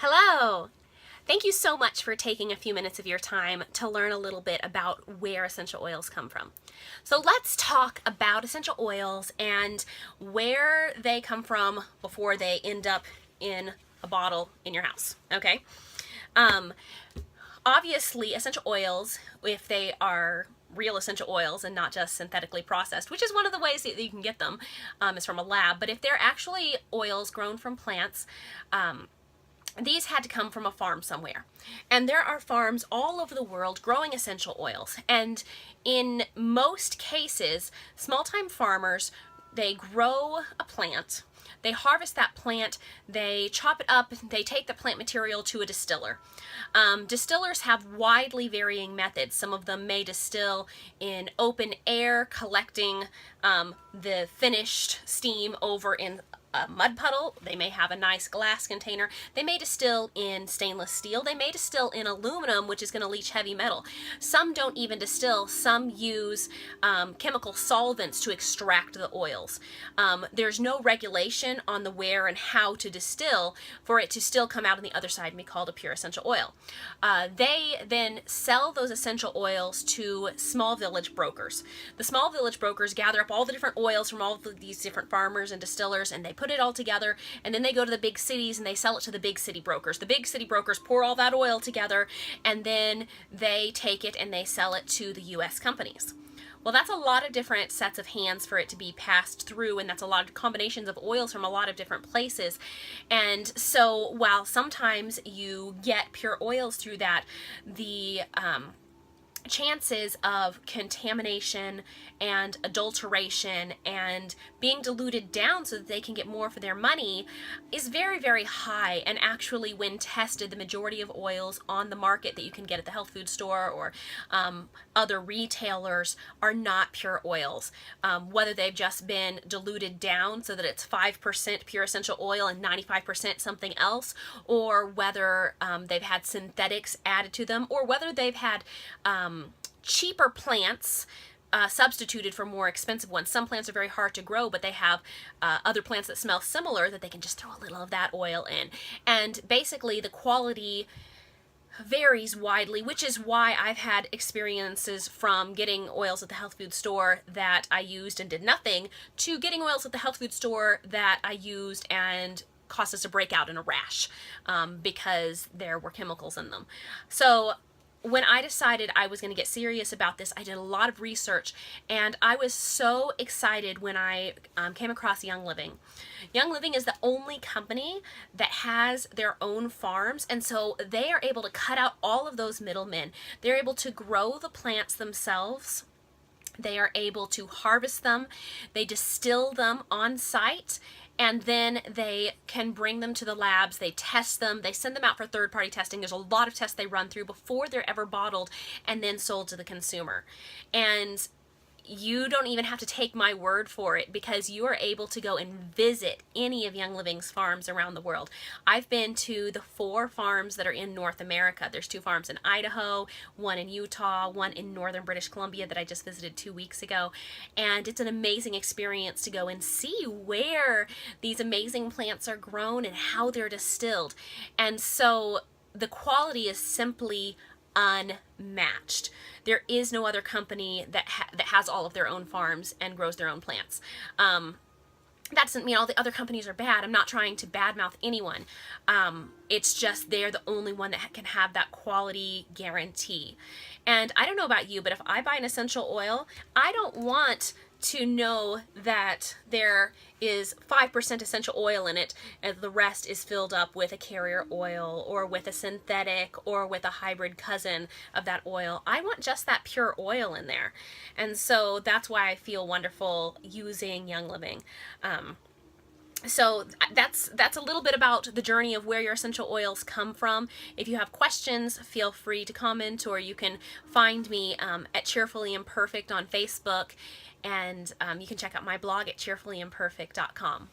Hello! Thank you so much for taking a few minutes of your time to learn a little bit about where essential oils come from. So let's talk about essential oils and where they come from before they end up in a bottle in your house, okay? Obviously, essential oils, if they are real essential oils and not just synthetically processed, which is one of the ways that you can get them, is from a lab, but if they're actually oils grown from plants, these had to come from a farm somewhere. And there are farms all over the world growing essential oils. And in most cases, small-time farmers, they grow a plant, they harvest that plant, they chop it up, they take the plant material to a distiller. Distillers have widely varying methods. Some of them may distill in open air, collecting the finished steam over in a mud puddle. They may have a nice glass container. They may distill in stainless steel. They may distill in aluminum, which is going to leach heavy metal. Some don't even distill. Some use chemical solvents to extract the oils. There's no regulation on the where and how to distill for it to still come out on the other side and be called a pure essential oil. They then sell those essential oils to small village brokers. The small village brokers gather up all the different oils from all of these different farmers and distillers, and they put it all together, and then they go to the big cities and they sell it to the big city brokers. The big city brokers pour all that oil together, and then they take it and they sell it to the US companies. Well, that's a lot of different sets of hands for it to be passed through, and that's a lot of combinations of oils from a lot of different places. And so while sometimes you get pure oils through that, the chances of contamination and adulteration and being diluted down so that they can get more for their money is very, very high. And actually, when tested, the majority of oils on the market that you can get at the health food store or other retailers are not pure oils. Whether they've just been diluted down so that it's 5% pure essential oil and 95% something else, or whether they've had synthetics added to them, or whether they've had cheaper plants substituted for more expensive ones. Some plants are very hard to grow, but they have other plants that smell similar that they can just throw a little of that oil in. And basically the quality varies widely, which is why I've had experiences from getting oils at the health food store that I used and did nothing, to getting oils at the health food store that I used and caused us a breakout and a rash because there were chemicals in them. So when I decided I was going to get serious about this, I did a lot of research, and I was so excited when I came across Young Living. Young Living is the only company that has their own farms, and so they are able to cut out all of those middlemen. They're able to grow the plants themselves. They are able to harvest them. They distill them on site, and then they can bring them to the labs. They test them. They send them out for third-party testing. There's a lot of tests they run through before they're ever bottled and then sold to the consumer. And you don't even have to take my word for it, because you are able to go and visit any of Young Living's farms around the world. I've been to the 4 farms that are in North America. There's 2 farms in Idaho, 1 in Utah, 1 in northern British Columbia that I just visited 2 weeks ago. And it's an amazing experience to go and see where these amazing plants are grown and how they're distilled. And so the quality is simply unmatched. There is no other company that has all of their own farms and grows their own plants. That doesn't mean all the other companies are bad. I'm not trying to badmouth anyone. It's just they're the only one that can have that quality guarantee. And I don't know about you, but if I buy an essential oil, I don't want to know that there is 5% essential oil in it and the rest is filled up with a carrier oil or with a synthetic or with a hybrid cousin of that oil. I want just that pure oil in there. And so that's why I feel wonderful using Young Living. So that's a little bit about the journey of where your essential oils come from. If you have questions, feel free to comment, or you can find me at Cheerfully Imperfect on Facebook, and you can check out my blog at cheerfullyimperfect.com.